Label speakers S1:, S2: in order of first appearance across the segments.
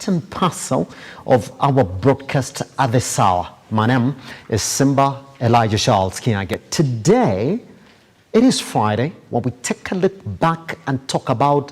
S1: part and parcel of our broadcast at this hour. My name is Simba Elijah Charles Kiage. Today, it is Friday when we take a look back and talk about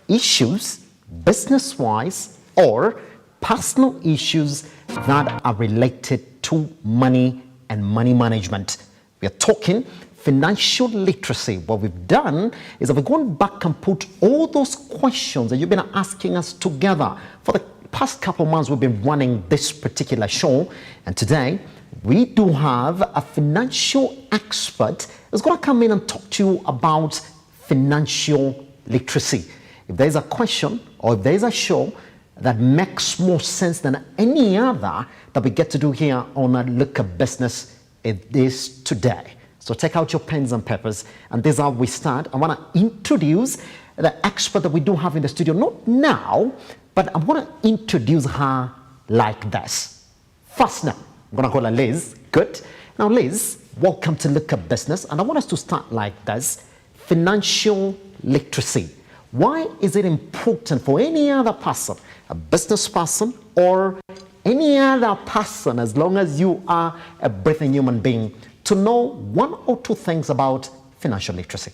S1: issues, business-wise or personal issues that are related to money and money management. We are talking financial literacy. What we've done is that we've gone back and put all those questions that you've been asking us together. For the past couple of months, we've been running this particular show. And today, we do have a financial expert that's going to come in and talk to you about financial literacy. If there's a question or if there's a show that makes more sense than any other that we get to do here on Lookupbusiness, it is today. So take out your pens and papers, and this is how we start. I want to introduce the expert that we do have in the studio, not now, but I'm going to introduce her like this. First now, I'm going to call her Liz. Good. Now, Liz, welcome to Lookupbusiness, and I want us to start like this. Financial literacy. Why is it important for any other person, a business person or any other person, as long as you are a breathing human being, to know one or two things about financial literacy?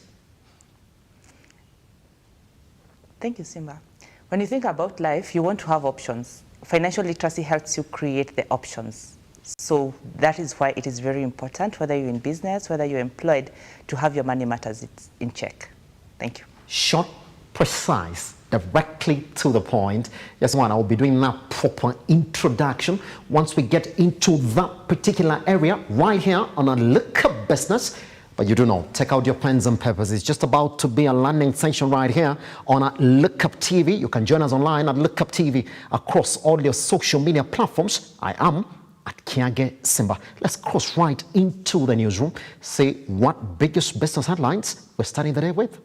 S2: Thank you, Simba. When you think about life, you want to have options. Financial literacy helps you create the options. So that is why it is very important, whether you're in business, whether you're employed, to have your money matters in check. Thank you.
S1: Short, precise, directly to the point. Yes, one, I'll be doing that proper introduction once we get into that particular area right here on a Lookupbusiness. But you do know, take out your pens and papers. It's just about to be a landing session right here on a Lookuptv. You can join us online at Lookuptv across all your social media platforms. I am at Kiage Simba. Let's cross right into the newsroom. See what biggest business headlines we're starting the day with.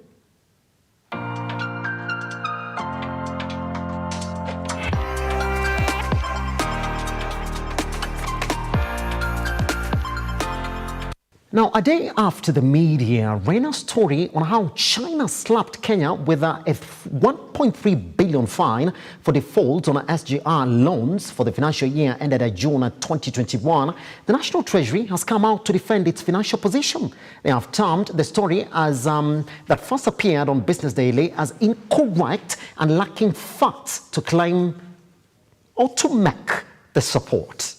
S1: Now, a day after the media ran a story on how China slapped Kenya with a 1.3 billion fine for default on SGR loans for the financial year ended at June 2021, the National Treasury has come out to defend its financial position. They have termed the story as that first appeared on Business Daily as incorrect and lacking facts to claim or to make the support.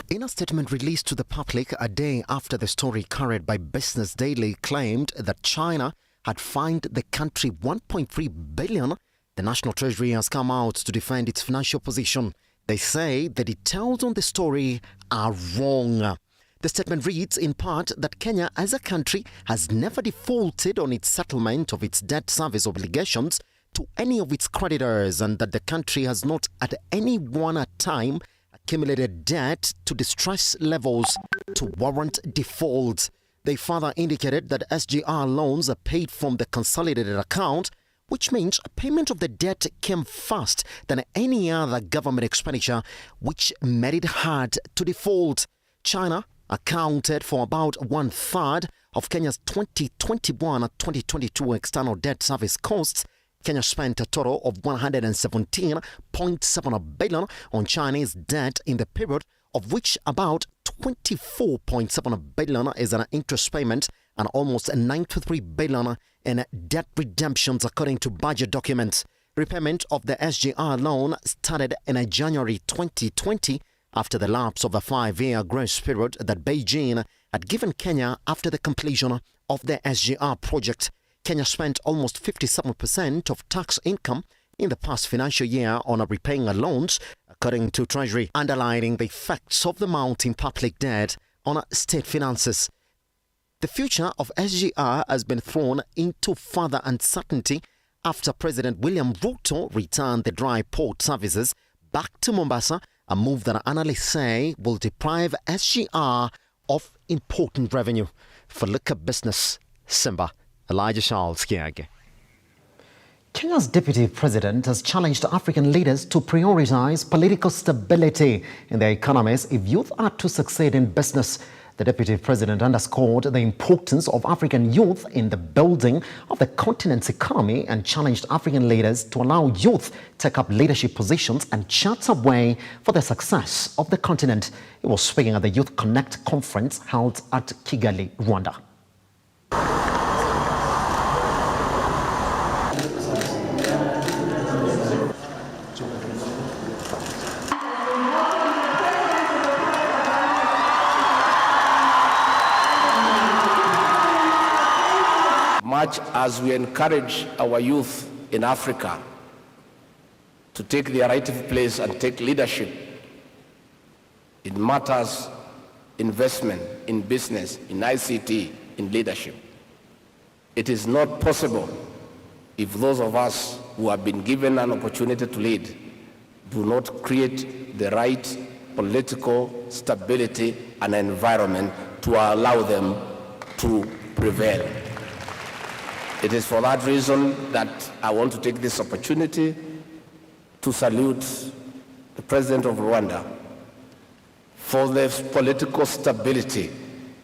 S1: In a statement released to the public a day after the story carried by Business Daily claimed that China had fined the country 1.3 billion, the National Treasury has come out to defend its financial position. They say the details on the story are wrong. The statement reads in part that Kenya as a country has never defaulted on its settlement of its debt service obligations to any of its creditors, and that the country has not at any one time accumulated debt to distress levels to warrant default. They further indicated that SGR loans are paid from the consolidated account, which means payment of the debt came first than any other government expenditure, which made it hard to default. China accounted for about 1/3 of Kenya's 2021-2022 external debt service costs. Kenya spent a total of 117.7 billion on Chinese debt in the period, of which about 24.7 billion is an interest payment and almost 93 billion in debt redemptions, according to budget documents. Repayment of the SGR loan started in January 2020 after the lapse of a 5-year grace period that Beijing had given Kenya after the completion of the SGR project. Kenya spent almost 57% of tax income in the past financial year on repaying loans, according to Treasury, underlining the effects of the mounting public debt on state finances. The future of SGR has been thrown into further uncertainty after President William Ruto returned the dry port services back to Mombasa, a move that analysts say will deprive SGR of important revenue. For Lookupbusiness, Simba Elijah Charles Kiage. Kenya's deputy president has challenged African leaders to prioritize political stability in their economies if youth are to succeed in business. The Deputy President underscored the importance of African youth in the building of the continent's economy and challenged African leaders to allow youth take up leadership positions and chart a way for the success of the continent. He was speaking at the Youth Connect conference held at Kigali, Rwanda.
S3: Much as we encourage our youth in Africa to take their rightful place and take leadership in matters, investment, in business, in ICT, in leadership, it is not possible if those of us who have been given an opportunity to lead do not create the right political stability and environment to allow them to prevail. It is for that reason that I want to take this opportunity to salute the President of Rwanda for the political stability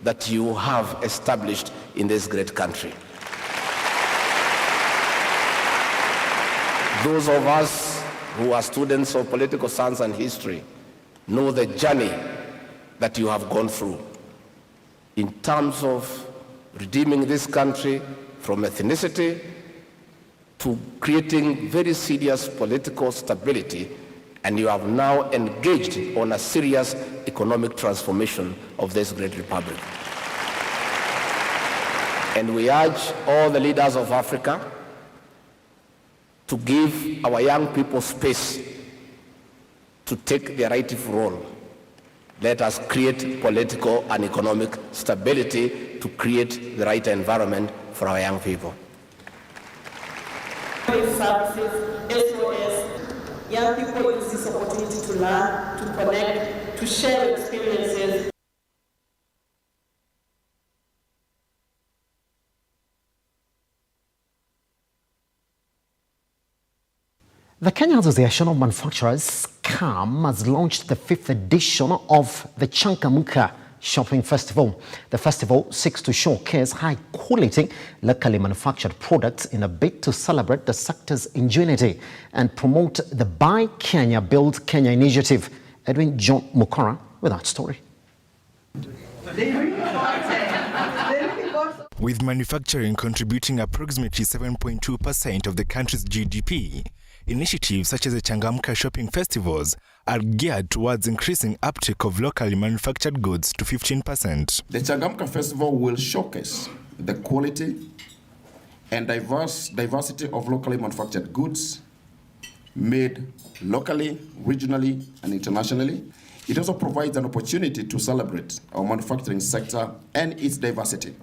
S3: that you have established in this great country. Those of us who are students of political science and history know the journey that you have gone through in terms of redeeming this country from ethnicity to creating very serious political stability, and you have now engaged on a serious economic transformation of this great republic. And we urge all the leaders of Africa to give our young people space to take their rightful role. Let us create political and economic stability to create the right environment for our young people.
S4: Services, SOS, young people use this opportunity to learn, to connect, to share experiences.
S1: The Kenya Association of Manufacturers, KAM, has launched the 5th edition of the Changamka Shopping Festival. The festival seeks to showcase high-quality, locally manufactured products in a bid to celebrate the sector's ingenuity and promote the Buy Kenya, Build Kenya initiative. Edwin John Mukora with that story.
S5: With manufacturing contributing approximately 7.2% of the country's GDP, initiatives such as the Changamka Shopping Festivals are geared towards increasing uptake of locally manufactured goods to 15%.
S6: The Changamka Festival will showcase the quality and diversity of locally manufactured goods made locally, regionally, and internationally. It also provides an opportunity to celebrate our manufacturing sector and its diversity.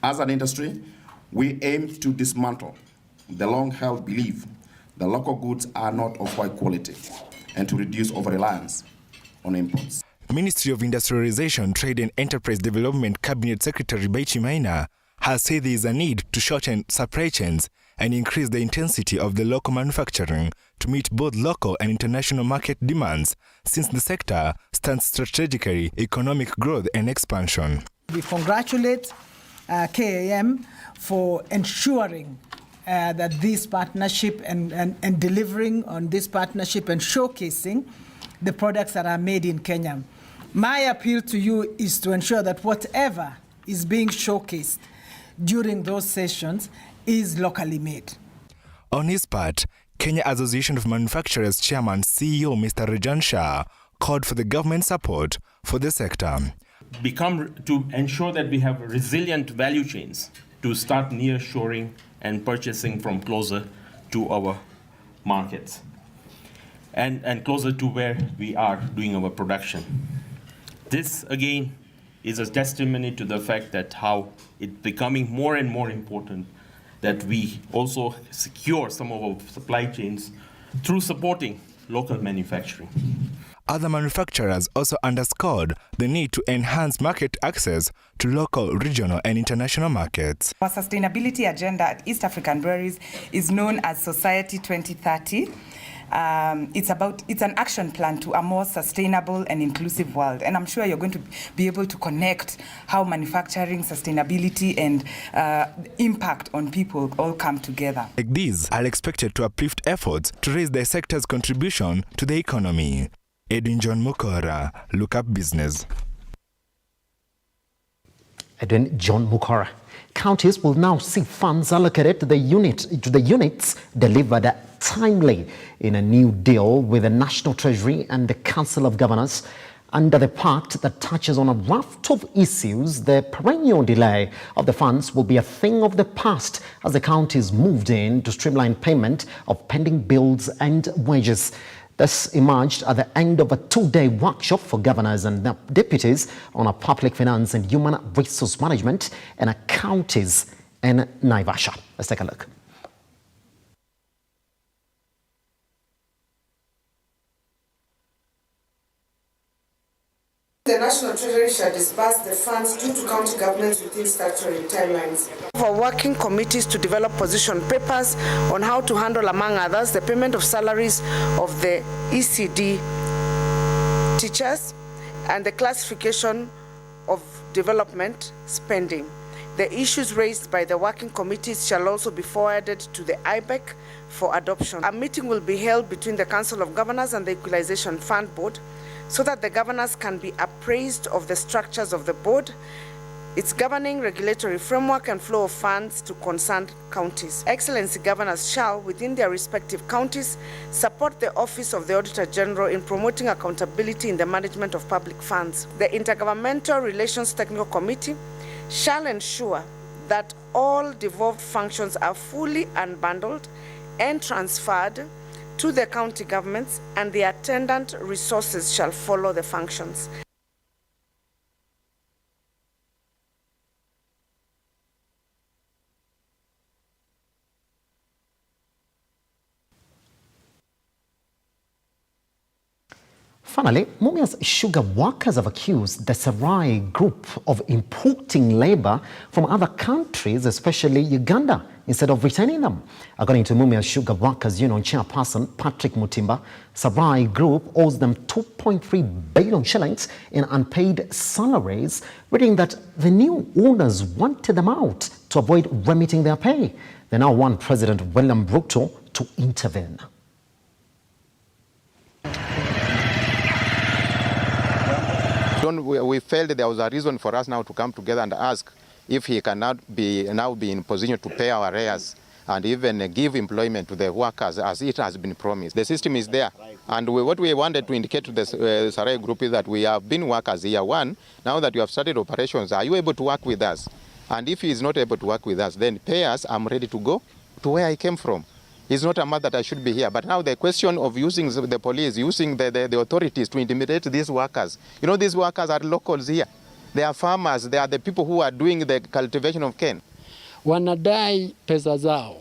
S6: As an industry, we aim to dismantle the long-held belief that local goods are not of high quality and to reduce over-reliance on imports.
S5: Ministry of Industrialization, Trade and Enterprise Development Cabinet Secretary Baichi Maina has said there is a need to shorten supply chains and increase the intensity of the local manufacturing to meet both local and international market demands, since the sector stands strategically economic growth and expansion.
S7: We congratulate KAM for ensuring that this partnership and delivering on this partnership and showcasing the products that are made in Kenya. My appeal to you is to ensure that whatever is being showcased during those sessions is locally made.
S5: On his part, Kenya Association of Manufacturers Chairman CEO Mr. Rajan Shah called for the government support for the sector.
S8: To ensure that we have resilient value chains to start nearshoring and purchasing from closer to our markets and closer to where we are doing our production. This again is a testimony to the fact that how it's becoming more and more important that we also secure some of our supply chains through supporting local manufacturing.
S5: Other manufacturers also underscored the need to enhance market access to local, regional and international markets.
S9: Our sustainability agenda at East African Breweries is known as Society 2030. it's an action plan to a more sustainable and inclusive world. And I'm sure you're going to be able to connect how manufacturing, sustainability, and impact on people all come together.
S5: Like these are expected to uplift efforts to raise the sector's contribution to the economy. Edwin John Mukora, Lookupbusiness.
S1: Edwin John Mukora. Counties will now see funds allocated to the units delivered timely in a new deal with the National Treasury and the Council of Governors. Under the pact that touches on a raft of issues, the perennial delay of the funds will be a thing of the past as the counties moved in to streamline payment of pending bills and wages. This emerged at the end of a two-day workshop for governors and deputies on a public finance and human resource management in counties in Naivasha. Let's take a look.
S10: The National Treasury shall disburse the funds due to county governments within statutory timelines. For working committees to develop position papers on how to handle, among others, the payment of salaries of the ECD teachers and the classification of development spending. The issues raised by the working committees shall also be forwarded to the IBEC for adoption. A meeting will be held between the Council of Governors and the Equalization Fund Board so that the governors can be appraised of the structures of the board, its governing regulatory framework and flow of funds to concerned counties. Excellency governors shall, within their respective counties, support the Office of the Auditor General in promoting accountability in the management of public funds. The Intergovernmental Relations Technical Committee shall ensure that all devolved functions are fully unbundled and transferred to the county governments, and the attendant resources shall follow the functions.
S1: Finally, Mumia's sugar workers have accused the Sarai group of importing labor from other countries, especially Uganda, instead of retaining them. According to Mumia's Sugar Workers Union chairperson, Patrick Mutimba, Sarai Group owes them 2.3 billion shillings in unpaid salaries, reading that the new owners wanted them out to avoid remitting their pay. They now want President William Ruto to intervene.
S11: We felt there was a reason for us now to come together and ask if he cannot now be in position to pay our arrears and even give employment to the workers as it has been promised. The system is there. And what we wanted to indicate to the Sarai Group is that we have been workers year one. Now that you have started operations, are you able to work with us? And if he is not able to work with us, then pay us. I'm ready to go to where I came from. It's not a matter that I should be here. But now the question of using the police, using the authorities to intimidate these workers. You know, these workers are locals here. They are farmers. They are the people who are doing the cultivation of cane.
S12: Wanadai pesa zao.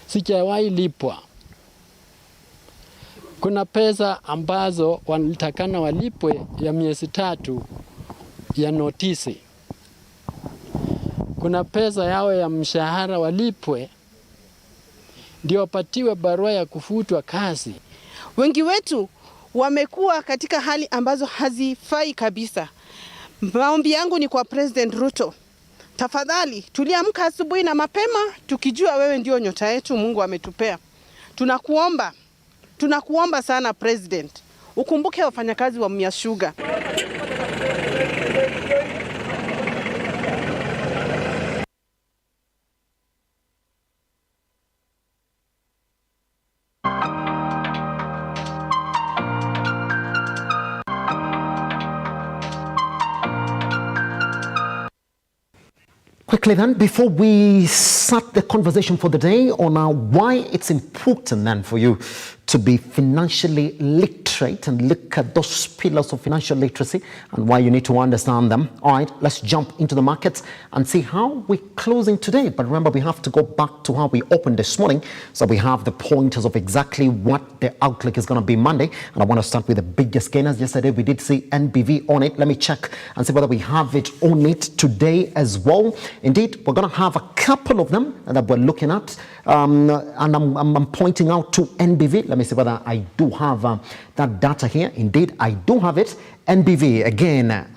S12: Sijawahi lipwa. Kuna pesa ambazo wanatakana walipwe ya miezi 3 ya notisi. Kuna pesa yao ya mshahara walipwe ndio wapatiwe barua ya kufutwa kazi.
S13: Wengi wetu wamekuwa katika hali ambazo hazifai kabisa. Maombi yangu ni kwa President Ruto. Tafadhali, tuliamka asubuhi na mapema tukijua wewe ndio nyota yetu Mungu ametupea. Tunakuomba sana President. Ukumbuke wafanyakazi wa Mumia Sugar.
S1: Quickly then, before we start the conversation for the day on why it's important then for you to be financially literate and look at those pillars of financial literacy and why you need to understand them. All right, let's jump into the markets and see how we're closing today. But remember, we have to go back to how we opened this morning. So we have the pointers of exactly what the outlook is going to be Monday. And I want to start with the biggest gainers. Yesterday, we did see NBV on it. Let me check and see whether we have it on it today as well. Indeed, we're going to have a couple of them that we're looking at. and I'm pointing out to NBV. Let me see whether I do have that data here. Indeed, I do have it. NBV, again,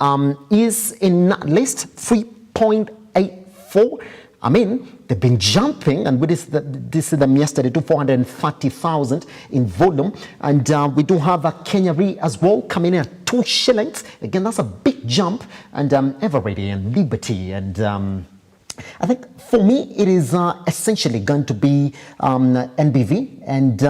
S1: is in at least 3.84. I mean, they've been jumping, and we this is them yesterday to 430,000 in volume. And we do have a Kenya Re as well coming in at 2 shillings. Again, that's a big jump. And Everready and Liberty. And I think for me, it is essentially going to be NBV and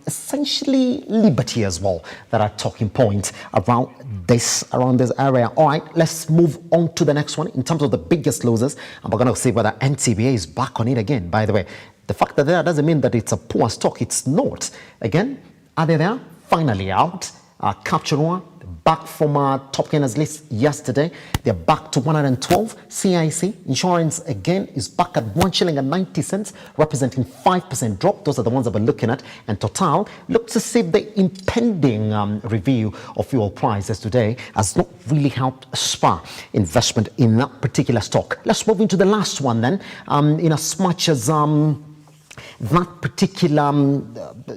S1: essentially Liberty as well that are talking points around this area. All right, let's move on to the next one in terms of the biggest losers. And we're going to see whether NTBA is back on it again. By the way, the fact that there doesn't mean that it's a poor stock. It's not. Again, are they there? Finally out. Capture One, back from our top gainers list yesterday. They're back to 112. CIC Insurance again is back at 1 shilling and 90 cents, representing 5% drop. Those are the ones that we're looking at. And Total looks to see the impending review of fuel prices today has not really helped spur investment in that particular stock. Let's move into the last one then. In as much as that particular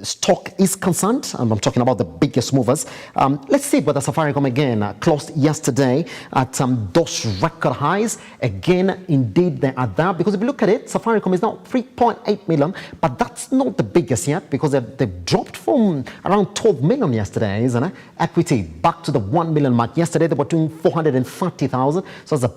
S1: stock is concerned, and I'm talking about the biggest movers. Let's see whether Safaricom again closed yesterday at those record highs. Again, indeed, they are there, because if you look at it, Safaricom is now 3.8 million, but that's not the biggest yet, because they've dropped from around 12 million yesterday, isn't it? Equity back to the 1 million mark. Yesterday, they were doing 430,000, so it's a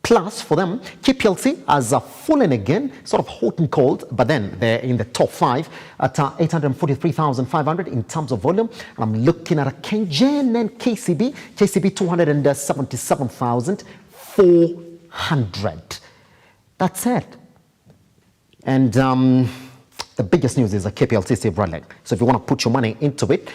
S1: plus for them. KPLC has fallen again, sort of hot and cold, but then they're in the top 5 at 843,500 in terms of volume. And I'm looking at a KenGen and KCB. KCB 277,400. That's it. And the biggest news is a KPLC still running. So if you want to put your money into it,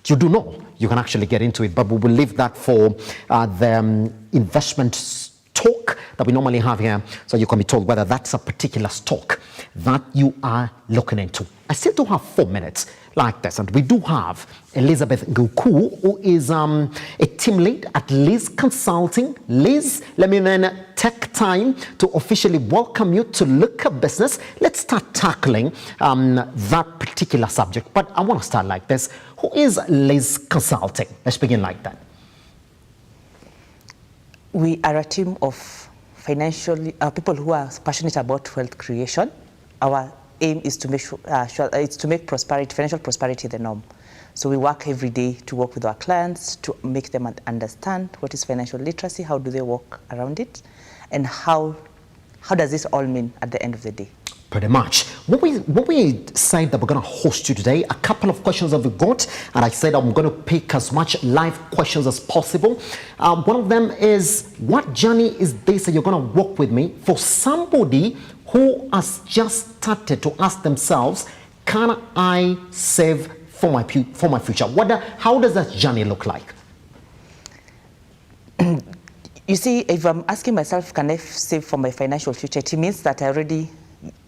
S1: you do know you can actually get into it, but we will leave that for the investment talk that we normally have here, so you can be told whether that's a particular stock that you are looking into. I still do have 4 minutes like this, and we do have Elizabeth Nguku, who is a team lead at Liz Consulting. Liz, let me then take time to officially welcome you to Lookupbusiness. Let's start tackling that particular subject, but I want to start like this. Who is Liz Consulting? Let's begin like that.
S2: We are a team of financially people who are passionate about wealth creation. Our aim is to make prosperity, financial prosperity, the norm. So we work every day to work with our clients to make them understand what is financial literacy, how do they work around it, and how does this all mean at the end of the day.
S1: Pretty much. When we said that we're going to host you today, a couple of questions that we got, and I said I'm going to pick as much live questions as possible. One of them is, what journey is this that you're going to walk with me for somebody who has just started to ask themselves, can I save for my future? How does that journey look like?
S2: You see, if I'm asking myself, can I save for my financial future, it means that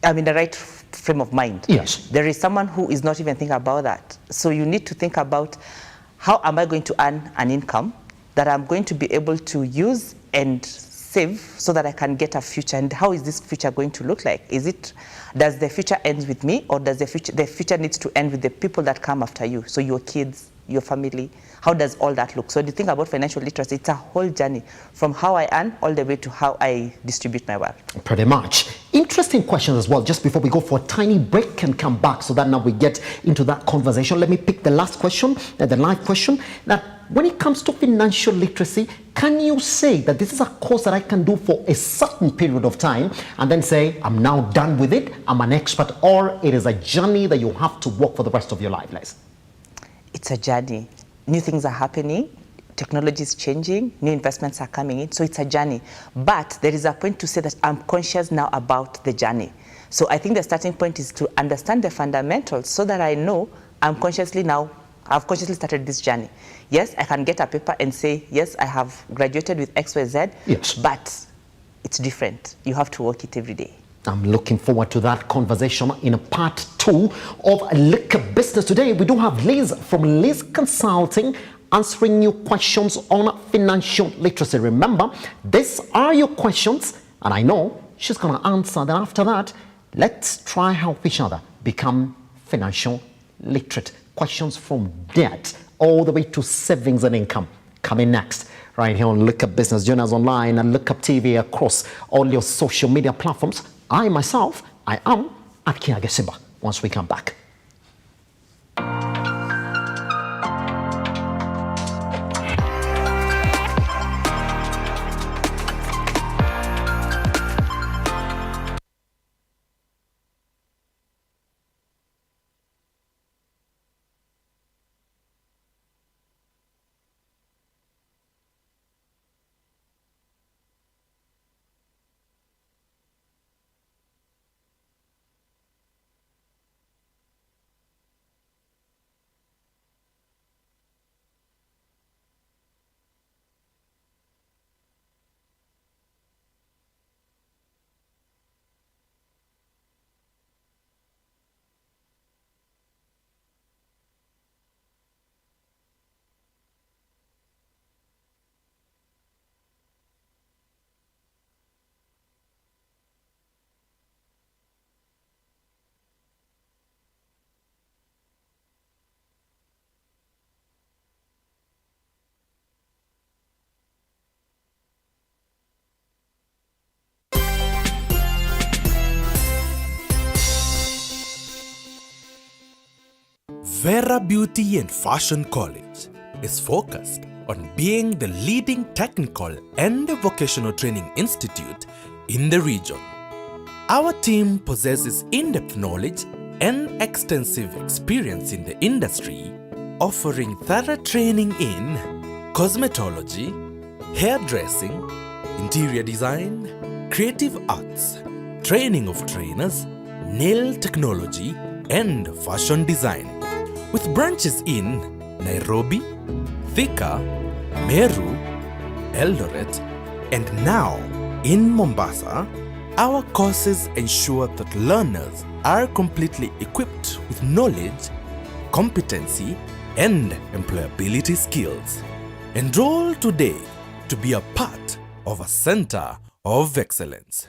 S2: I'm in the right frame of mind.
S1: Yes.
S2: There is someone who is not even thinking about that. So you need to think about, how am I going to earn an income that I'm going to be able to use and save so that I can get a future? And how is this future going to look like? Does the future end with me, or does the future needs to end with the people that come after you? So your kids, your family, how does all that look? So when you think about financial literacy, it's a whole journey from how I earn all the way to how I distribute my wealth.
S1: Pretty much. Interesting questions as well, just before we go for a tiny break and come back, so that now we get into that conversation. Let me pick the last question, the live question, that when it comes to financial literacy, can you say that this is a course that I can do for a certain period of time and then say, I'm now done with it, I'm an expert, or it is a journey that you have to walk for the rest of your life, Liz?
S2: It's a journey. New things are happening, technology is changing, new investments are coming in, so it's a journey. But there is a point to say that I'm conscious now about the journey. So I think the starting point is to understand the fundamentals so that I know I've consciously started this journey. Yes, I can get a paper and say, yes, I have graduated with XYZ,
S1: yes,
S2: but it's different. You have to work it every day.
S1: I'm looking forward to that conversation in part 2 of Lookupbusiness. Today, we do have Liz from Liz Consulting answering your questions on financial literacy. Remember, these are your questions, and I know she's going to answer. Then after that, Let's try help each other become financial literate. Questions from debt all the way to savings and income coming next right here on Lookupbusiness. Join us online and Lookuptv across all your social media platforms. I am at Kiage Simba once we come back.
S14: Vera Beauty and Fashion College is focused on being the leading technical and vocational training institute in the region. Our team possesses in-depth knowledge and extensive experience in the industry, offering thorough training in cosmetology, hairdressing, interior design, creative arts, training of trainers, nail technology, and fashion design. With branches in Nairobi, Thika, Meru, Eldoret, and now in Mombasa, our courses ensure that learners are completely equipped with knowledge, competency, and employability skills. Enroll today to be a part of a center of excellence.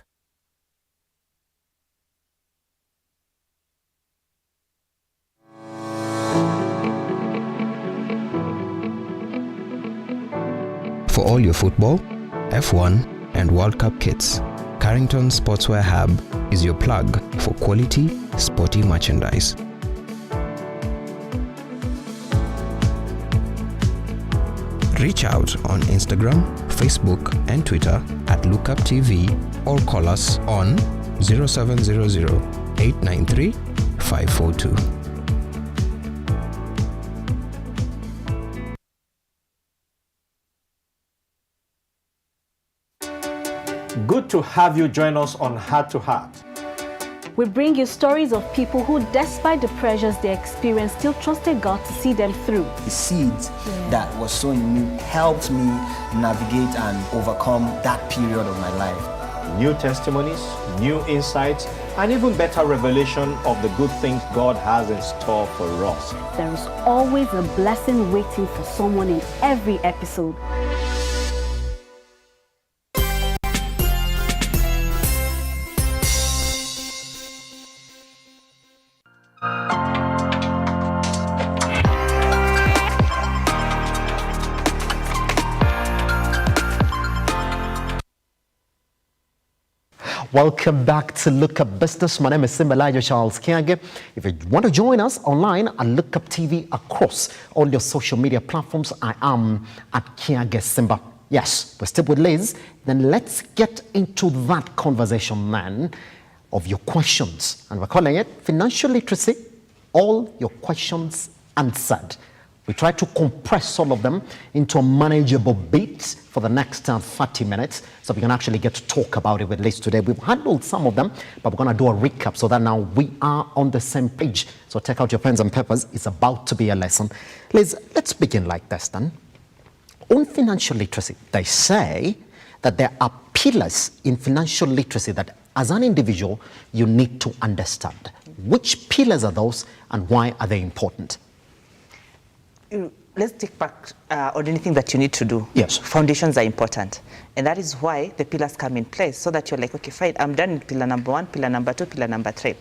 S15: For all your football, F1, and World Cup kits, Carrington Sportswear Hub is your plug for quality, sporty merchandise. Reach out on Instagram, Facebook, and Twitter at Lookuptv or call us on 0700 893 542.
S16: Good to have you join us on Heart to Heart.
S17: We bring you stories of people who, despite the pressures they experienced, still trusted God to see them through.
S18: The seeds that was sown in me helped me navigate and overcome that period of my life.
S16: New testimonies, new insights, and even better revelation of the good things God has in store for us.
S17: There is always a blessing waiting for someone in every episode.
S1: Welcome back to Lookupbusiness. My name is Simba Kiage. If you want to join us online at Lookuptv across all your social media platforms, I am at Kiage Simba. Yes, we're still with Liz. Then let's get into that conversation then of your questions. And we're calling it Financial Literacy, All Your Questions Answered. We try to compress all of them into a manageable bit for the next 30 minutes so we can actually get to talk about it with Liz today. We've handled some of them, but we're going to do a recap so that now we are on the same page. So take out your pens and papers. It's about to be a lesson. Liz, let's begin like this then. On financial literacy, they say that there are pillars in financial literacy that as an individual you need to understand. Which pillars are those and why are they important?
S2: let's take back on anything that you need to do.
S1: Yes.
S2: Foundations are important. And that is why the pillars come in place, so that you're like, okay, fine, I'm done with pillar number 1, pillar number 2, pillar number 3.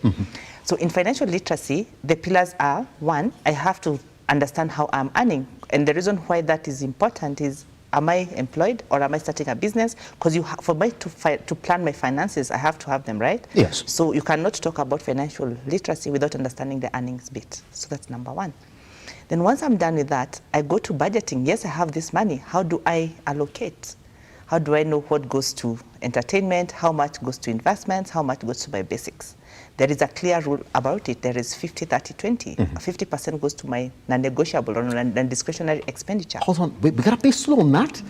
S2: So in financial literacy, the pillars are, 1, I have to understand how I'm earning. And the reason why that is important is, am I employed or am I starting a business? Because for me to plan my finances, I have to have them, right?
S1: Yes.
S2: So you cannot talk about financial literacy without understanding the earnings bit. So that's number 1. Then once I'm done with that, I go to budgeting. Yes, I have this money. How do I allocate? How do I know what goes to entertainment? How much goes to investments? How much goes to my basics? There is a clear rule about it. There is 50, 30, 20. 50% goes to my non-negotiable or non-discretionary expenditure.
S1: Hold on, we gotta be slow on that.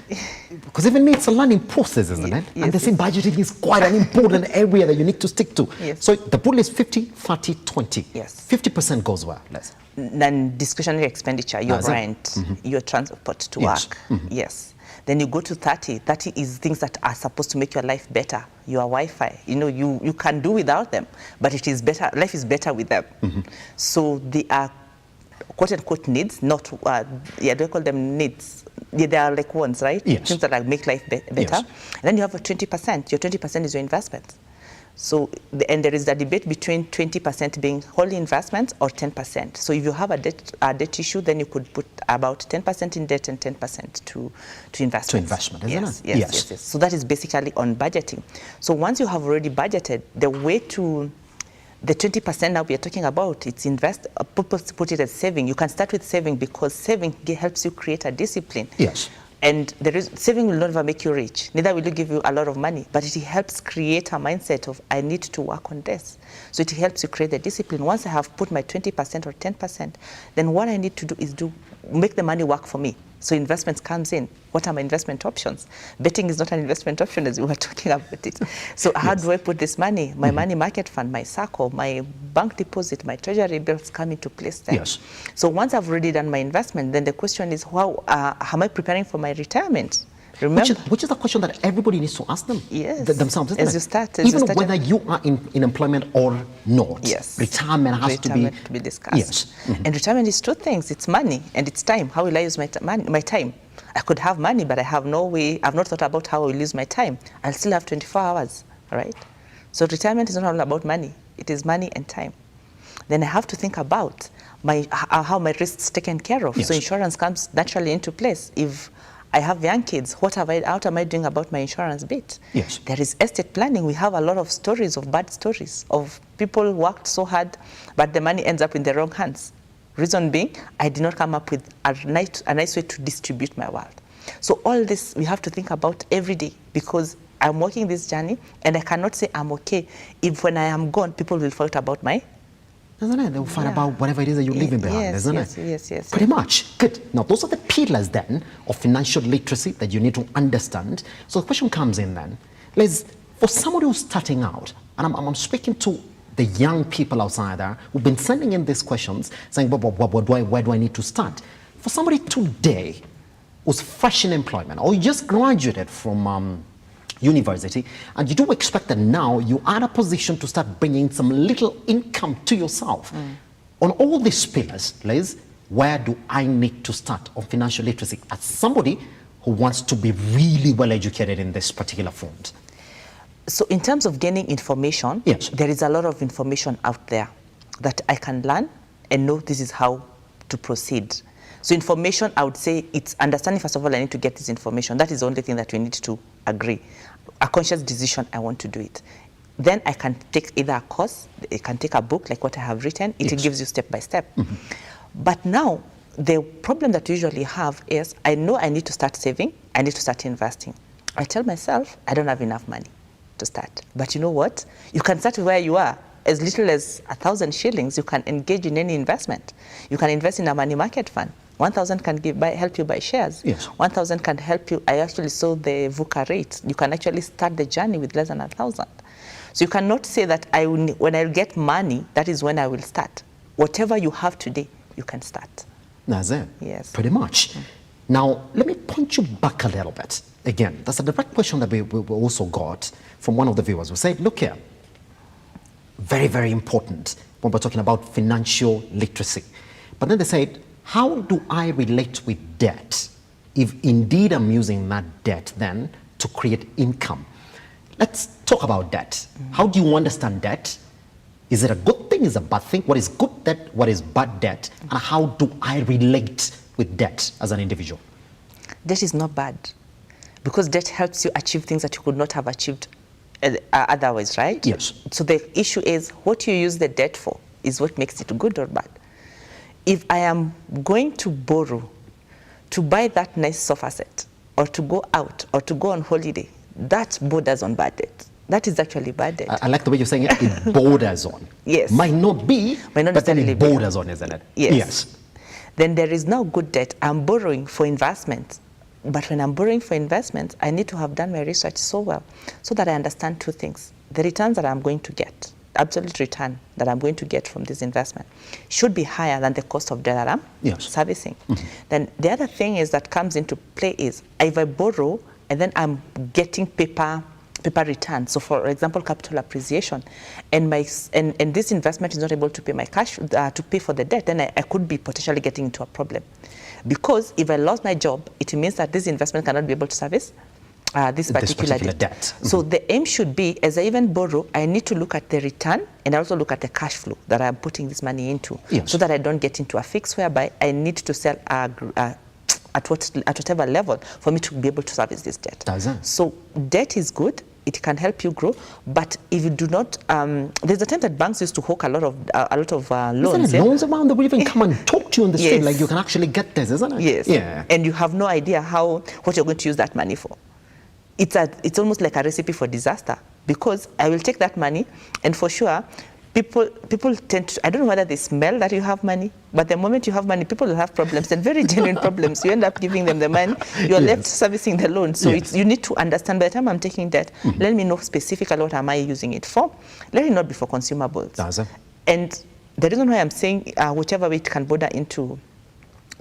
S1: Because even me, it's a learning process, isn't it?
S2: Yes,
S1: and they say budgeting is quite an important area that you need to stick to.
S2: Yes.
S1: So the rule is 50, 30, 20.
S2: Yes.
S1: 50% goes where? Let's.
S2: Non-discretionary expenditure, your rent, your transport to work. Yes. Then you go to 30. 30 is things that are supposed to make your life better. Your Wi-Fi, you know, you can do without them, but it is better. Life is better with them. So they are quote-unquote needs, not, do I call them needs? Yeah, they are like wants, right?
S1: Yes.
S2: Things that like make life better.
S1: Yes.
S2: And then you have a 20%. Your 20% is your investment. So, and there is a debate between 20% being wholly investments or 10%. So if you have a debt issue, then you could put about 10% in debt and 10% to investment.
S1: To investment, isn't it?
S2: Yes. So that is basically on budgeting. So once you have already budgeted, the way to the 20% now we are talking about, it's invest, put it as saving. You can start with saving because saving helps you create a discipline.
S1: Yes.
S2: And saving will never make you rich, neither will it give you a lot of money, but it helps create a mindset of, I need to work on this. So it helps you create the discipline. Once I have put my 20% or 10%, then what I need to do is make the money work for me. So investments comes in. What are my investment options? Betting is not an investment option as we were talking about it. So how do I put this money? My money market fund, my SACCO, my bank deposit, my treasury bills come into place there.
S1: Yes.
S2: So once I've already done my investment, then the question is, how am I preparing for my retirement? Remember,
S1: which is the question that everybody needs to ask themselves, isn't
S2: as
S1: it?
S2: you start,
S1: even whether you are in employment or not.
S2: Yes.
S1: Retirement has to
S2: be discussed.
S1: Yes.
S2: And retirement is 2 things. It's money and it's time. How will I use my time? I could have money, but I have no way. I've not thought about how I will use my time. I'll still have 24 hours, right? So retirement is not all about money. It is money and time. Then I have to think about how my risks taken care of.
S1: Yes.
S2: So insurance comes naturally into place. If I have young kids, what am I doing about my insurance bit?
S1: Yes.
S2: There is estate planning. We have a lot of stories, of bad stories, of people worked so hard, but the money ends up in the wrong hands. Reason being, I did not come up with a nice way to distribute my wealth. So all this we have to think about every day, because I'm walking this journey and I cannot say I'm okay if when I am gone, people will fight about my.
S1: Isn't it? They'll find about whatever it is that you're leaving behind, isn't it?
S2: Yes.
S1: Pretty much. Good. Now, those are the pillars then of financial literacy that you need to understand. So the question comes in then, for somebody who's starting out, and I'm speaking to the young people outside there who've been sending in these questions, saying, where do I need to start? For somebody today who's fresh in employment, or you just graduated from university, and you do expect that now you are in a position to start bringing some little income to yourself. On all these pillars, Liz, where do I need to start on financial literacy as somebody who wants to be really well educated in this particular front?
S2: So in terms of gaining information, there is a lot of information out there that I can learn and know this is how to proceed. So information, I would say it's understanding, first of all, I need to get this information. That is the only thing that we need to agree. A conscious decision, I want to do it. Then I can take either a course, I can take a book like what I have written. It gives you step by step. But now, the problem that we usually have is, I know I need to start saving, I need to start investing. I tell myself, I don't have enough money to start. But you know what? You can start where you are. As little as 1,000 shillings, you can engage in any investment. You can invest in a money market fund. 1,000 can help you buy shares. 1,000 can help you. I actually saw the VUCA rate. You can actually start the journey with less than 1,000. So you cannot say that when I get money, that is when I will start. Whatever you have today, you can start.
S1: That's it.
S2: Yes.
S1: Pretty much. Now, let me point you back a little bit. Again, that's a direct question that we also got from one of the viewers who said, look here, very, very important when we're talking about financial literacy. But then they said, how do I relate with debt if indeed I'm using that debt then to create income? Let's talk about debt. How do you understand debt? Is it a good thing? Is it a bad thing? What is good debt? What is bad debt? And how do I relate with debt as an individual?
S2: Debt is not bad, because debt helps you achieve things that you could not have achieved otherwise, right?
S1: Yes.
S2: So the issue is what you use the debt for is what makes it good or bad. If I am going to borrow to buy that nice sofa set, or to go out, or to go on holiday, that borders on bad debt. That is actually bad debt.
S1: I like the way you're saying it. It borders on.
S2: Yes.
S1: Might not be, but then it borders on, isn't it?
S2: Yes. Then there is now good debt. I'm borrowing for investment. But when I'm borrowing for investment, I need to have done my research so well so that I understand two things. The returns that I'm going to get, absolute return that I'm going to get from this investment should be higher than the cost of debt that I'm servicing. Then the other thing is that comes into play is if I borrow and then I'm getting paper return. So for example, capital appreciation, and this investment is not able to pay my cash to pay for the debt, then I could be potentially getting into a problem. Because if I lost my job, it means that this investment cannot be able to service this particular debt. So the aim should be, as I even borrow, I need to look at the return and also look at the cash flow that I'm putting this money into, so that I don't get into a fix whereby I need to sell at whatever level for me to be able to service this debt. So debt is good. It can help you grow, but if you do not, there's a time that banks used to hawk a lot of loans.
S1: Isn't it loans around that will even come and talk to you on the street, like you can actually get this, isn't it?
S2: Yes.
S1: Yeah.
S2: And you have no idea what you're going to use that money for. It's almost like a recipe for disaster, because I will take that money, and for sure, people tend to, I don't know whether they smell that you have money, but the moment you have money, people will have problems, and very genuine problems. You end up giving them the money, you're left servicing the loan. So you need to understand, by the time I'm taking debt, let me know specifically what am I using it for. Let it not be for consumables. And the reason why I'm saying whichever way it can border into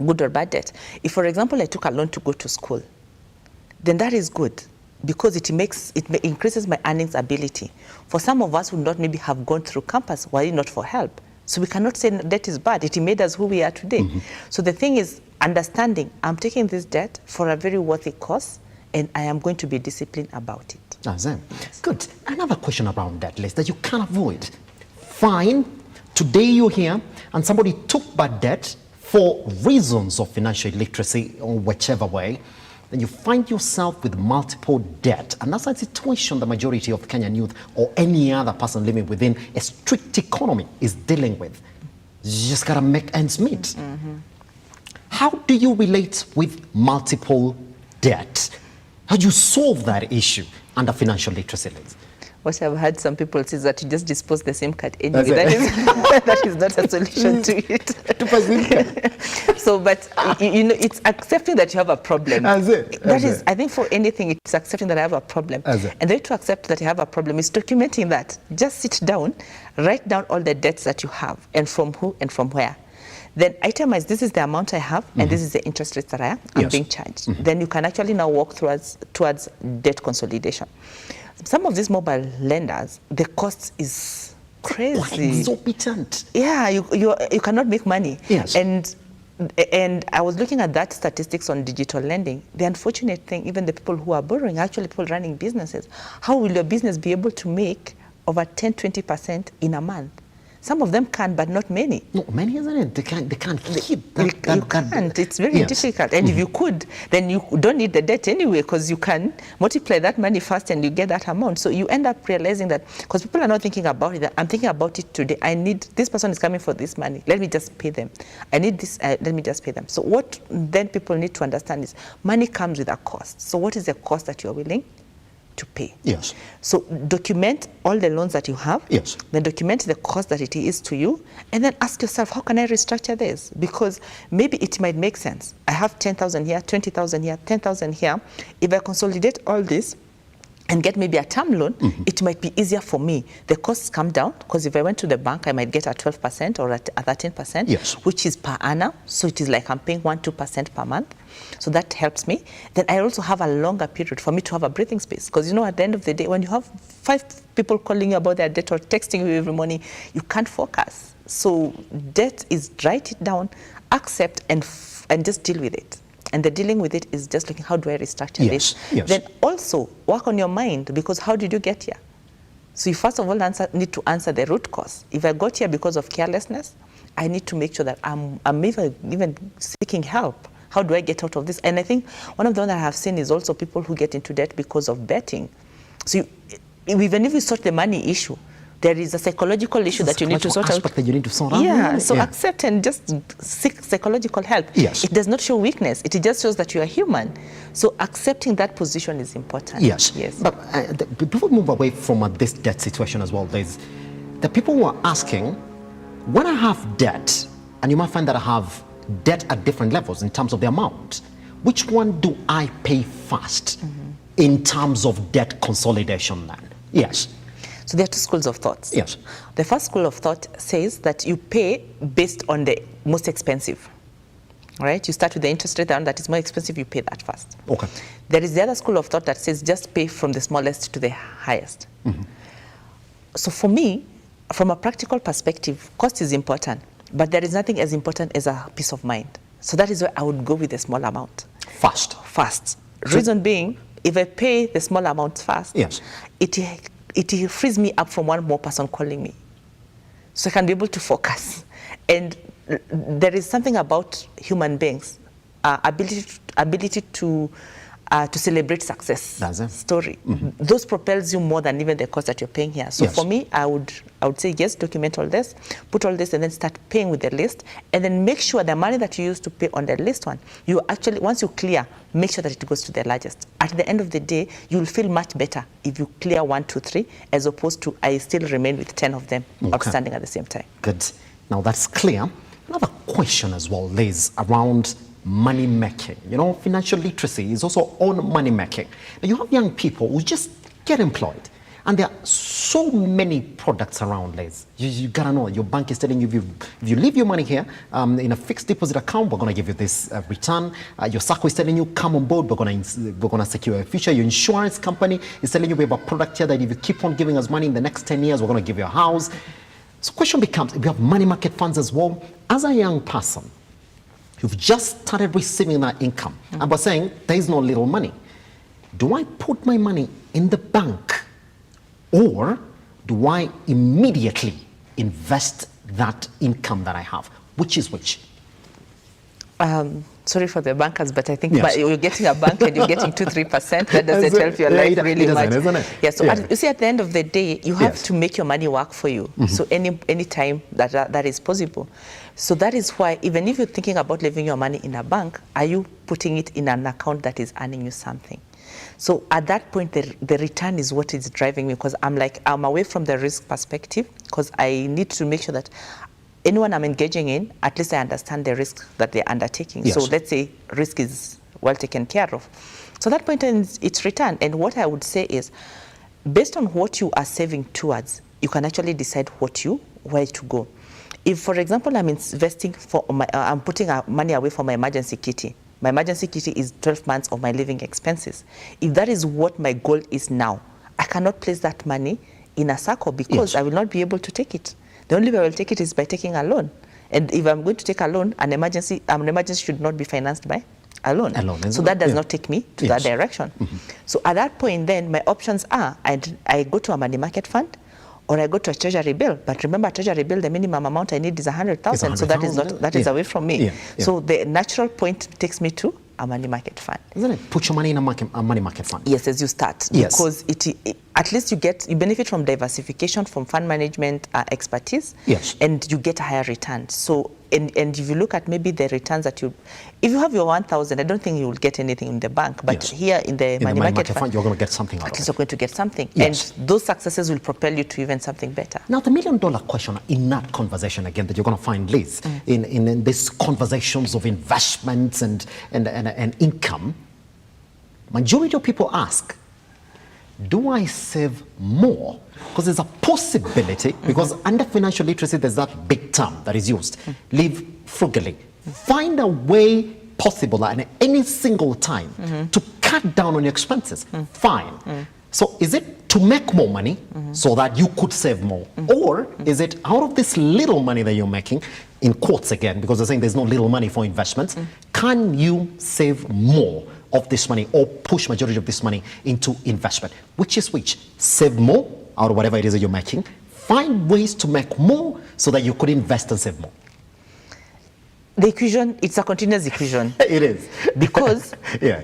S2: good or bad debt, if for example I took a loan to go to school, then that is good, because it increases my earnings ability. For some of us who not maybe have gone through campus, were it not for help. So we cannot say debt is bad. It made us who we are today. So the thing is understanding, I'm taking this debt for a very worthy cause, and I am going to be disciplined about it.
S1: Good. Another question around that list that you can't avoid. Fine, today you're here and somebody took bad debt for reasons of financial illiteracy or whichever way, then you find yourself with multiple debt. And that's a situation the majority of Kenyan youth or any other person living within a strict economy is dealing with. You just gotta make ends meet. How do you relate with multiple debt? How do you solve that issue under financial literacy lens?
S2: What I've heard some people say is that you just dispose the same card anyway. That is not a solution to it. So, but you know, it's accepting that you have a problem. That is, I think for anything, it's accepting that I have a problem. And the way to accept that you have a problem is documenting that. Just sit down, write down all the debts that you have, and from who and from where. Then itemize, this is the amount I have, and this is the interest rates that I am being charged. Then you can actually now walk towards debt consolidation. Some of these mobile lenders, the cost is crazy.
S1: Exorbitant.
S2: Yeah, you cannot make money. And I was looking at that statistics on digital lending. The unfortunate thing, even the people who are borrowing, actually people running businesses, how will your business be able to make over 10-20% in a month? Some of them can, but not many.
S1: No, many isn't it? They can't hit that.
S2: You can't. It's very difficult. And if you could, then you don't need the debt anyway, because you can multiply that money fast and you get that amount. So you end up realizing that, because people are not thinking about it, I'm thinking about it today. I need, this person is coming for this money. Let me just pay them. I need this, let me just pay them. So what then people need to understand is money comes with a cost. So what is the cost that you're willing to pay? So document all the loans that you have. Then document the cost that it is to you, and then ask yourself, how can I restructure this? Because maybe it might make sense. I have 10,000 here, 20,000 here, 10,000 here. If I consolidate all this and get maybe a term loan, it might be easier for me. The costs come down, because if I went to the bank, I might get a 12% or a 13%, which is per annum. So it is like I'm paying 1-2% per month. So that helps me. Then I also have a longer period for me to have a breathing space. Because you know, at the end of the day, when you have 5 people calling you about their debt or texting you every morning, you can't focus. So debt is, write it down, accept and just deal with it. And the dealing with it is just looking, how do I restructure this?
S1: Yes.
S2: Then also work on your mind, because how did you get here? So you first of all need to answer the root cause. If I got here because of carelessness, I need to make sure that I'm even seeking help. How do I get out of this? And I think one of the ones that I have seen is also people who get into debt because of betting. So even if you sort the money issue, there is a psychological issue that you need to sort out.
S1: That you need to sort out.
S2: Yeah, so accept and just seek psychological help.
S1: Yes.
S2: It does not show weakness. It just shows that you are human. So accepting that position is important.
S1: Yes.
S2: Yes.
S1: But before we move away from this debt situation as well, there's the people who are asking, when I have debt, and you might find that I have debt at different levels in terms of the amount, which one do I pay first in terms of debt consolidation then? Yes.
S2: So there are two schools of thought.
S1: Yes.
S2: The first school of thought says that you pay based on the most expensive. Right? You start with the interest rate, and that is more expensive, you pay that first.
S1: Okay.
S2: There is the other school of thought that says just pay from the smallest to the highest. So for me, from a practical perspective, cost is important, but there is nothing as important as a peace of mind. So that is why I would go with a small amount. First. Reason being, if I pay the small amount first,
S1: yes,
S2: it frees me up from one more person calling me. So I can be able to focus. And there is something about human beings, ability to celebrate success story. Those propels you more than even the cost that you're paying here. So for me, I would say yes, document all this, put all this, and then start paying with the list, and then make sure the money that you use to pay on the list one, you actually, once you clear, make sure that it goes to the largest. At the end of the day, you'll feel much better if you clear 1, 2, 3, as opposed to I still remain with 10 of them outstanding at the same time.
S1: Good. Now that's clear. Another question as well, Liz, around money making. You know, financial literacy is also on money making. Now, you have young people who just get employed, and there are so many products around, Liz. You gotta know, your bank is telling you, if you leave your money here in a fixed deposit account, we're gonna give you this return. Your SACCO is telling you, come on board, we're gonna secure your future. Your insurance company is telling you, we have a product here that if you keep on giving us money in the next 10 years, we're gonna give you a house. So the question becomes, if you have money market funds as well, as a young person, you've just started receiving that income, and we're saying there is no little money. Do I put my money in the bank, or do I immediately invest that income that I have? Which is which?
S2: Sorry for the bankers, but I think you're getting a bank and you're getting 2-3%. That doesn't help your life really much.
S1: Isn't it?
S2: Yeah. So you see, at the end of the day, you have to make your money work for you. So any time that is possible. So that is why, even if you're thinking about leaving your money in a bank, are you putting it in an account that is earning you something? So at that point, the return is what is driving me, because I'm away from the risk perspective, because I need to make sure that anyone I'm engaging in, at least I understand the risk that they're undertaking. So let's say risk is well taken care of. So that point it's return. And what I would say is, based on what you are saving towards, you can actually decide where to go. If, for example, I'm investing I'm putting money away for my emergency kitty. My emergency kitty is 12 months of my living expenses. If that is what my goal is now, I cannot place that money in a SACCO, because I will not be able to take it. The only way I will take it is by taking a loan. And if I'm going to take a loan, an emergency should not be financed by a loan. So that does not take me to that direction. So at that point, then my options are, I go to a money market fund, or I go to a treasury bill. But remember, treasury bill, the minimum amount I need is 100,000. So that is away from me. So the natural point takes me to a money market fund.
S1: Isn't it? Put your money in a money market fund.
S2: Yes, as you start. Because at least you benefit from diversification, from fund management expertise, and you get a higher return. So, and if you look at maybe the returns that if you have your 1,000, I don't think you will get anything in the bank, but here in the money market fund,
S1: you're going to get something out of it.
S2: At least you're going to get something. And those successes will propel you to even something better.
S1: Now, the $1 million question in that conversation, again, that you're going to find, Liz, in these conversations of investments and income, majority of people ask, do I save more? Because there's a possibility, because under financial literacy, there's that big term that is used, live frugally. Find a way possible at any single time to cut down on your expenses. Fine. So is it to make more money so that you could save more? Or is it out of this little money that you're making, in quotes again, because they're saying there's no little money for investments, can you save more of this money or push majority of this money into investment? Which is which? Save more out of whatever it is that you're making, find ways to make more so that you could invest and save more.
S2: The equation, it's a continuous equation.
S1: It is.
S2: Because,
S1: yeah.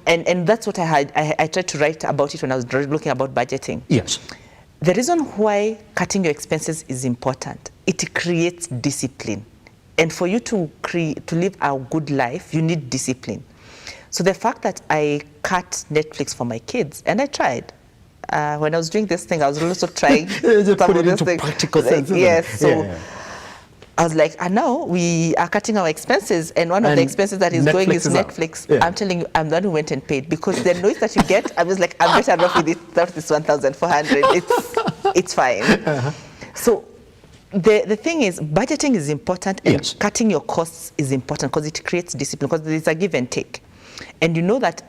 S2: And that's what I tried to write about it when I was looking about budgeting.
S1: Yes.
S2: The reason why cutting your expenses is important, it creates discipline. And for you to live a good life, you need discipline. So the fact that I cut Netflix for my kids, and I tried. When I was doing this thing, I was also trying
S1: to put it into practical sense.
S2: Yes, so I was like, now we are cutting our expenses, and one of the expenses that is going is Netflix. Yeah. I'm telling you, I'm the one who went and paid, because the noise that you get, I was like, I'm better off with it, that is 1,400. It's fine. So the thing is, budgeting is important, and cutting your costs is important, because it creates discipline, because there's a give and take. And you know that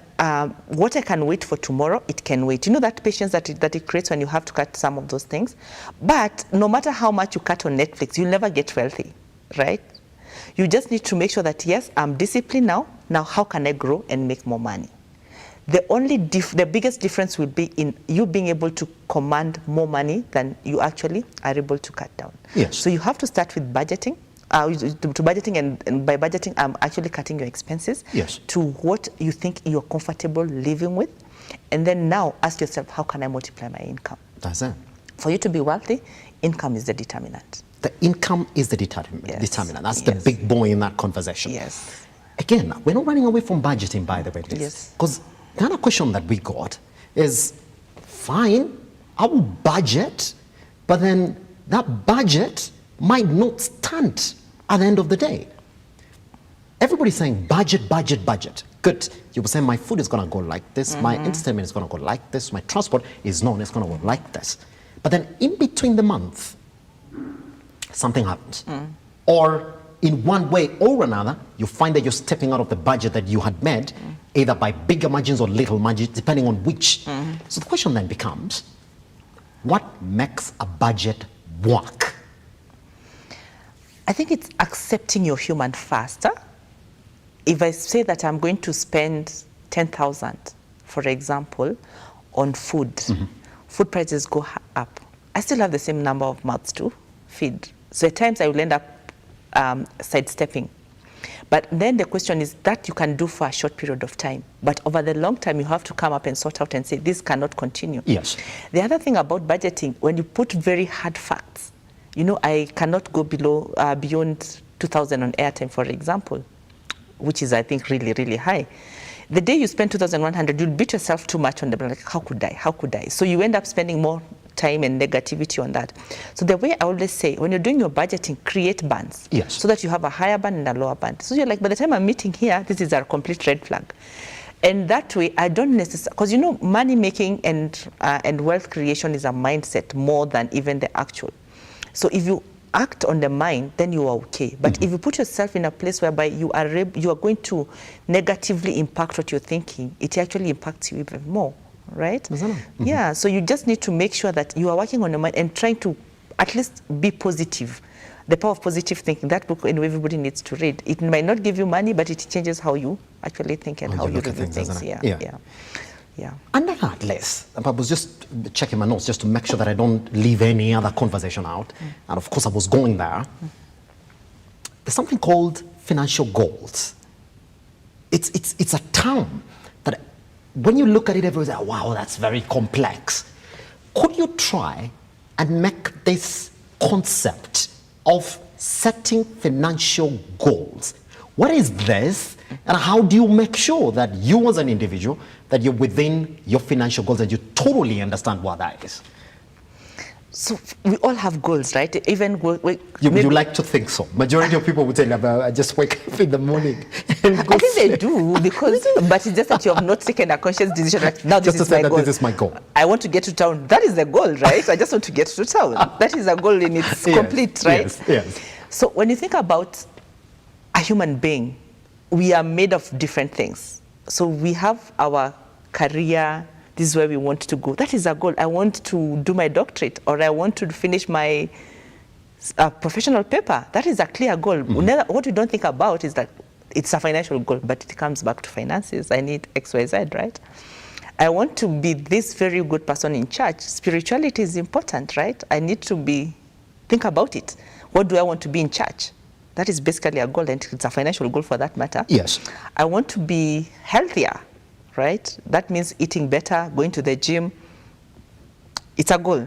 S2: what I can wait for tomorrow, it can wait. You know that patience that it creates when you have to cut some of those things. But no matter how much you cut on Netflix, you'll never get wealthy, right? You just need to make sure that, yes, I'm disciplined now. Now, how can I grow and make more money? The biggest difference will be in you being able to command more money than you actually are able to cut down.
S1: Yes.
S2: So you have to start with budgeting. To budgeting, and by budgeting, I'm actually cutting your expenses to what you think you're comfortable living with. And then now ask yourself, how can I multiply my income?
S1: That's it.
S2: For you to be wealthy, income is the determinant.
S1: The income is the determinant. That's the big boy in that conversation.
S2: Yes.
S1: Again, we're not running away from budgeting, by the way.
S2: Yes.
S1: Because the other question that we got is, fine, I will budget, but then that budget might not stand at the end of the day. Everybody's saying budget, budget, budget. Good. You were saying my food is going to go like this, my entertainment is going to go like this, my transport is known, it's going to go like this. But then in between the month, something happens. Or in one way or another, you find that you're stepping out of the budget that you had made, either by bigger margins or little margins, depending on which. So the question then becomes, what makes a budget work?
S2: I think it's accepting you're human faster. If I say that I'm going to spend 10,000, for example, on food, food prices go up. I still have the same number of mouths to feed. So at times I will end up sidestepping. But then the question is that you can do for a short period of time. But over the long time, you have to come up and sort out and say, this cannot continue.
S1: Yes.
S2: The other thing about budgeting, when you put very hard facts, you know, I cannot go beyond 2,000 on airtime, for example, which is, I think, really, really high. The day you spend 2,100, you'll beat yourself too much on the like, how could I? How could I? So you end up spending more time and negativity on that. So the way I always say, when you're doing your budgeting, create bands.
S1: Yes.
S2: So that you have a higher band and a lower band. So you're like, by the time I'm meeting here, this is a complete red flag. And that way, I don't necessarily, because you know, money making and wealth creation is a mindset more than even the actual. So if you act on the mind, then you are okay. But if you put yourself in a place whereby you are going to negatively impact what you're thinking, it actually impacts you even more, right? Yeah, so you just need to make sure that you are working on your mind and trying to at least be positive. The Power of Positive Thinking, that book everybody needs to read. It might not give you money, but it changes how you actually think and how you do things. Yeah.
S1: Under that list, I was just checking my notes just to make sure that I don't leave any other conversation out. And of course, I was going there. There's something called financial goals. It's a term that when you look at it, everyone's like, wow, that's very complex. Could you try and make this concept of setting financial goals? What is this? And how do you make sure that you as an individual, that you're within your financial goals and you totally understand what that is?
S2: So we all have goals, right? Even
S1: you like to think so. Majority of people would say, I just wake up in the morning. And
S2: I think they do, because, but it's just that you have not taken a conscious decision. Like, now this is my goal.
S1: This is my goal.
S2: I want to get to town. That is the goal, right? I just want to get to town. That is a goal in its complete, right?
S1: Yes.
S2: So when you think about a human being, we are made of different things. So we have our career, This is where we want to go. That is a goal. I want to do my doctorate, or I want to finish my professional paper. That is a clear goal. What we don't think about is that it's a financial goal, but it comes back to finances. I need X, Y, Z, right? I want to be this very good person in church. Spirituality is important, right? I need to think about it. What do I want to be in church? That is basically a goal, and it's a financial goal for that matter.
S1: Yes.
S2: I want to be healthier, right? That means eating better, going to the gym. It's a goal.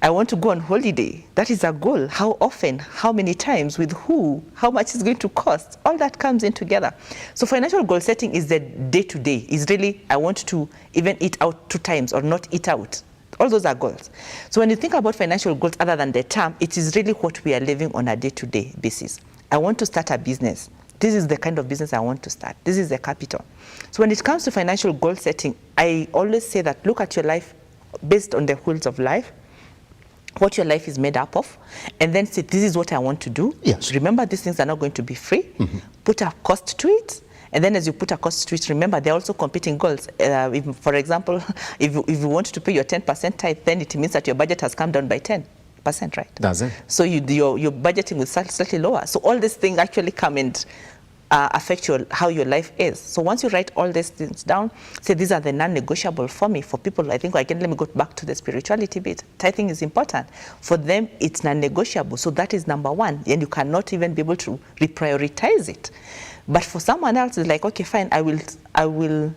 S2: I want to go on holiday. That is a goal. How often, how many times, with who, how much it's going to cost. All that comes in together. So financial goal setting is the day-to-day. Is really, I want to even eat out 2 times or not eat out. All those are goals. So when you think about financial goals other than the term, it is really what we are living on a day-to-day basis. I want to start a business. This is the kind of business I want to start. This is the capital. So when it comes to financial goal setting, I always say that look at your life based on the wheels of life, what your life is made up of, and then say, this is what I want to do.
S1: Yes.
S2: Remember, these things are not going to be free. Put a cost to it. And then as you put a cost to it, remember, they're also competing goals. If, for example, if you want to pay your 10% tithe, then it means that your budget has come down by 10%, right?
S1: Does it?
S2: So your budgeting will start slightly lower. So all these things actually come and affect how your life is. So once you write all these things down, say these are the non-negotiable for me. For people, I think, again, let me go back to the spirituality bit. Tithing is important. For them, it's non-negotiable. So that is number one. And you cannot even be able to reprioritize it. But for someone else, it's like, okay, fine, I will,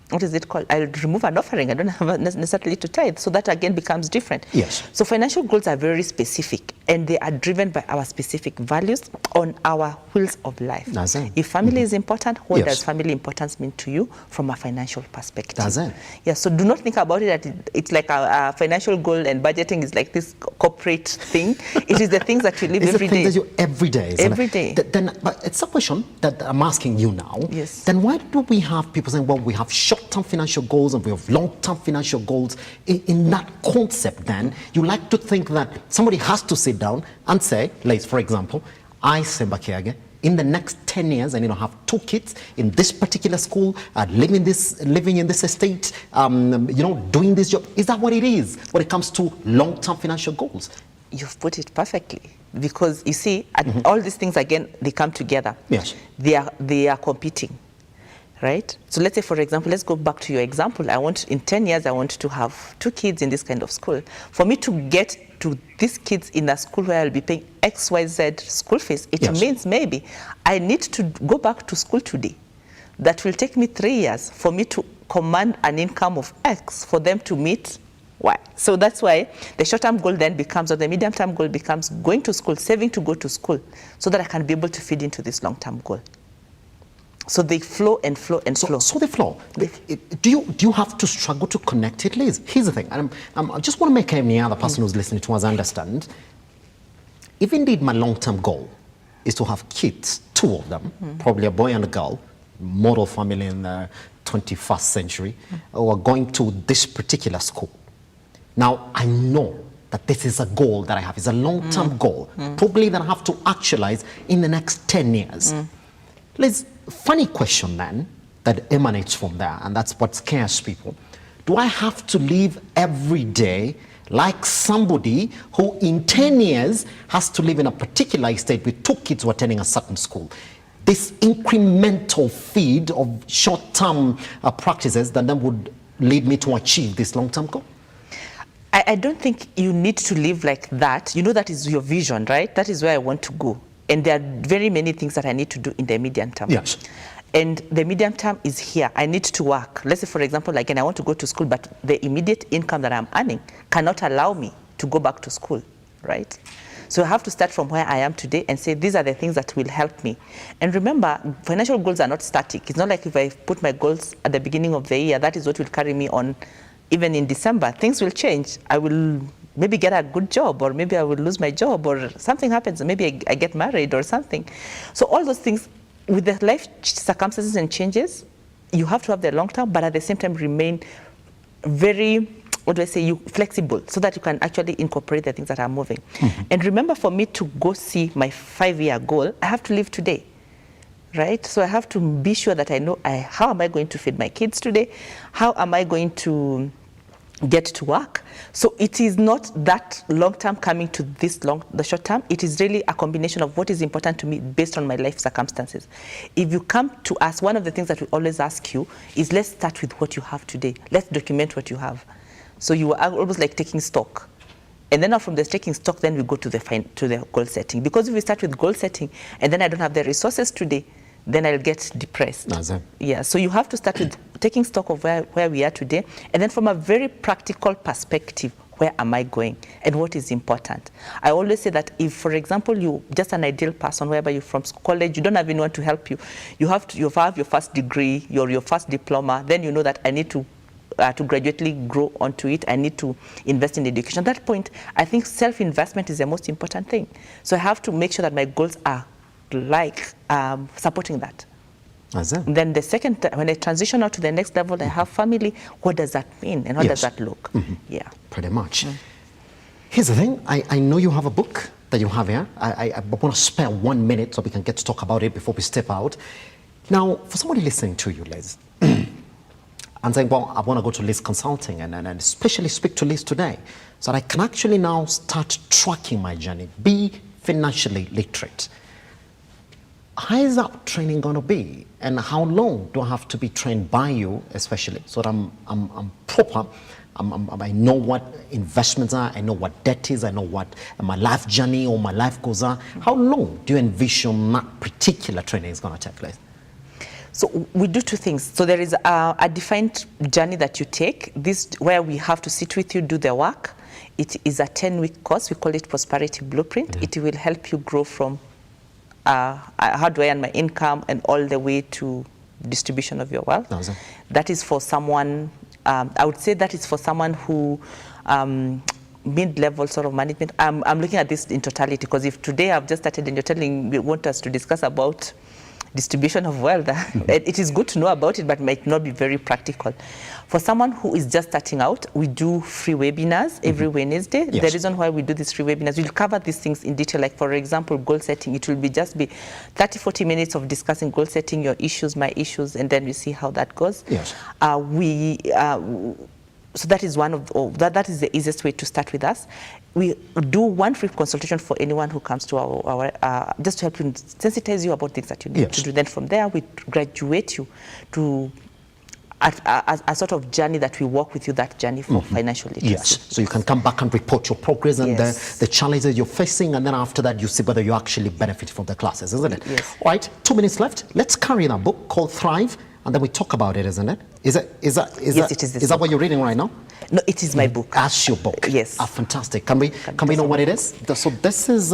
S2: what is it called? I'll remove an offering. I don't have necessarily to tithe. So that again becomes different.
S1: Yes.
S2: So financial goals are very specific, and they are driven by our specific values on our wheels of life.
S1: Does it?
S2: If family is important, what
S1: Yes.
S2: does family importance mean to you from a financial perspective?
S1: Does it?
S2: Yeah, so do not think about it that it's like a financial goal and budgeting is like this corporate thing. It is the things that you live
S1: It's
S2: every
S1: the things
S2: day.
S1: that you every day. isn't
S2: Every
S1: it?
S2: day.
S1: Then, but it's a question that I'm asking you now.
S2: Yes.
S1: Then why do we have people saying, well, we have short-term financial goals and we have long-term financial goals? In that concept, then, you like to think that somebody has to sit down and say, like, for example, I, Simba Kiage, in the next 10 years, I need to have 2 kids in this particular school, living in this estate, doing this job. Is that what it is when it comes to long-term financial goals?
S2: You've put it perfectly, because you see, all these things again, they come together.
S1: Yes.
S2: They are competing, right? So let's say, for example, let's go back to your example. In 10 years, I want to have 2 kids in this kind of school. For me to get to these kids in a school where I'll be paying XYZ school fees, it
S1: Yes.
S2: means maybe I need to go back to school today. That will take me 3 years for me to command an income of X for them to meet Y. So that's why the short-term goal then becomes, or the medium-term goal becomes, going to school, saving to go to school, so that I can be able to feed into this long-term goal. So they flow and flow and flow.
S1: So they flow. Do you have to struggle to connect it, Liz? Here's the thing. I just want to make any other person who's listening to us understand. If indeed my long-term goal is to have kids, 2 of them, probably a boy and a girl, model family in the 21st century, who are going to this particular school. Now, I know that this is a goal that I have. It's a long-term goal, probably that I have to actualize in the next 10 years. Liz, funny question then that emanates from there, and that's what scares people. Do I have to live every day like somebody who in 10 years has to live in a particular estate with 2 kids who are attending a certain school? This incremental feed of short-term practices that then would lead me to achieve this long-term goal?
S2: I don't think you need to live like that. You know, that is your vision, right? That is where I want to go. And there are very many things that I need to do in the medium term.
S1: Yes.
S2: And the medium term is here. I need to work. Let's say, for example, again, I want to go to school, but the immediate income that I'm earning cannot allow me to go back to school, right? So I have to start from where I am today and say, these are the things that will help me. And remember, financial goals are not static. It's not like if I put my goals at the beginning of the year, that is what will carry me on. Even in December, things will change. I will maybe get a good job, or maybe I will lose my job, or something happens, maybe I get married or something. So all those things, with the life circumstances and changes, you have to have the long term, but at the same time remain very, flexible, so that you can actually incorporate the things that are moving. And remember, for me to go see my 5-year goal, I have to live today. right? So I have to be sure that I know how am I going to feed my kids today? How am I going to get to work? So it is not that long term coming to the short term. It is really a combination of what is important to me based on my life circumstances. If you come to us, one of the things that we always ask you is, let's start with what you have today. Let's document what you have. So you are almost like taking stock. And then from the taking stock, then we go to the goal setting. Because if we start with goal setting and then I don't have the resources today, then I'll get depressed. Yeah, so you have to start with taking stock of where we are today, and then from a very practical perspective, where am I going and what is important? I always say that if, for example, you're just an ideal person, whereby you're from college, you don't have anyone to help you, you have your first degree, your first diploma, then you know that I need to gradually grow onto it. I need to invest in education. At that point, I think self-investment is the most important thing. So I have to make sure that my goals are like supporting that. Then the second, when I transition out to the next level, I have family. What does that mean and how does that look? Yeah,
S1: pretty much. Here's the thing. I know you have a book that you have here. I want to spare 1 minute so we can get to talk about it before we step out. Now, for somebody listening to you, Liz, and saying, well, I want to go to Liz Consulting and especially speak to Liz today, so that I can actually now start tracking my journey, be financially literate. How is that training going to be? And how long do I have to be trained by you, especially, so that I'm proper? I know what investments are, I know what debt is, I know what my life journey or my life goals are. How long do you envision that particular training is going to take place?
S2: So we do two things. So there is a defined journey that you take, this where we have to sit with you, do the work. It is a 10-week course. We call it Prosperity Blueprint. It will help you grow from how do I earn my income and all the way to distribution of your wealth. That is for someone, I would say that is for someone who mid-level sort of management. I'm looking at this in totality, because if today I've just started and you're telling me, want us to discuss about distribution of wealth, it is good to know about it, but might not be very practical. For someone who is just starting out, we do free webinars every Wednesday. The reason why we do these free webinars, we'll cover these things in detail. Like, for example, goal setting. It will be 30-40 minutes of discussing goal setting, your issues, my issues, and then we see how that goes. So that is one of that is the easiest way to start with us. We do one free consultation for anyone who comes to our just to help you sensitize you about things that you need to do. Then from there, we graduate you to a sort of journey that we walk with you, that journey for financial literacy.
S1: So you can come back and report your progress and the challenges you're facing, and then after that you see whether you actually benefit from the classes, isn't it? All right, 2 minutes left. Let's carry that book called Thrive, and then we talk about it, isn't it? Is that what you're reading right now?
S2: No, it is my book.
S1: That's your book.
S2: Yes.
S1: Fantastic. Can we know what it is? So this is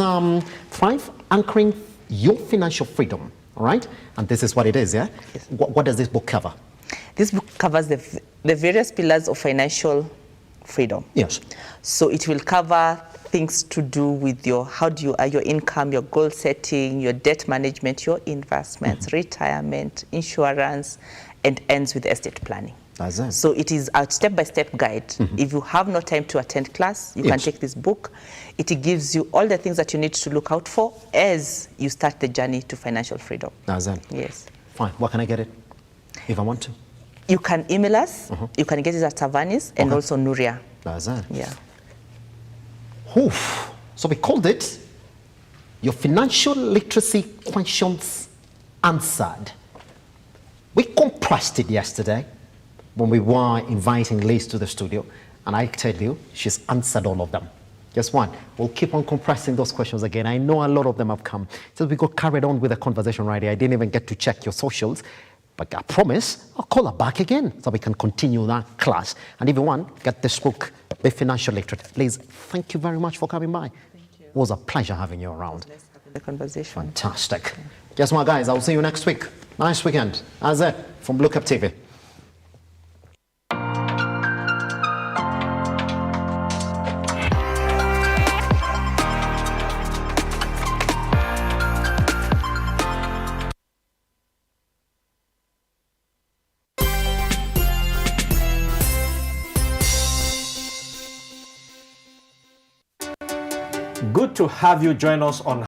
S1: Thrive, Anchoring Your Financial Freedom, all right? And this is what it is, yeah? What does this book cover?
S2: This book covers the various pillars of financial freedom. So it will cover things to do with your income, your goal setting, your debt management, your investments, retirement, insurance, and ends with estate planning. So it is a step-by-step guide. If you have no time to attend class, you can take this book. It gives you all the things that you need to look out for as you start the journey to financial freedom. Yes.
S1: Fine. Where can I get it if I want to?
S2: You can email us. You can get it at Tavanis and also Nuria. Yeah.
S1: Oof. So we called it Your Financial Literacy Questions Answered. We compressed it yesterday when we were inviting Liz to the studio, and I tell you, she's answered all of them. Guess what? We'll keep on compressing those questions again. I know a lot of them have come. So we got carried on with the conversation right here. I didn't even get to check your socials, but I promise I'll call her back again so we can continue that class. And if you want, get this book, Be Financial Literate. Liz, thank you very much for coming by.
S2: Thank you.
S1: It was a pleasure having you around.
S2: Nice having the conversation.
S1: Fantastic. Guess what, guys? I'll see you next week. Nice weekend. That's it from Lookuptv.
S16: Good to have you join us on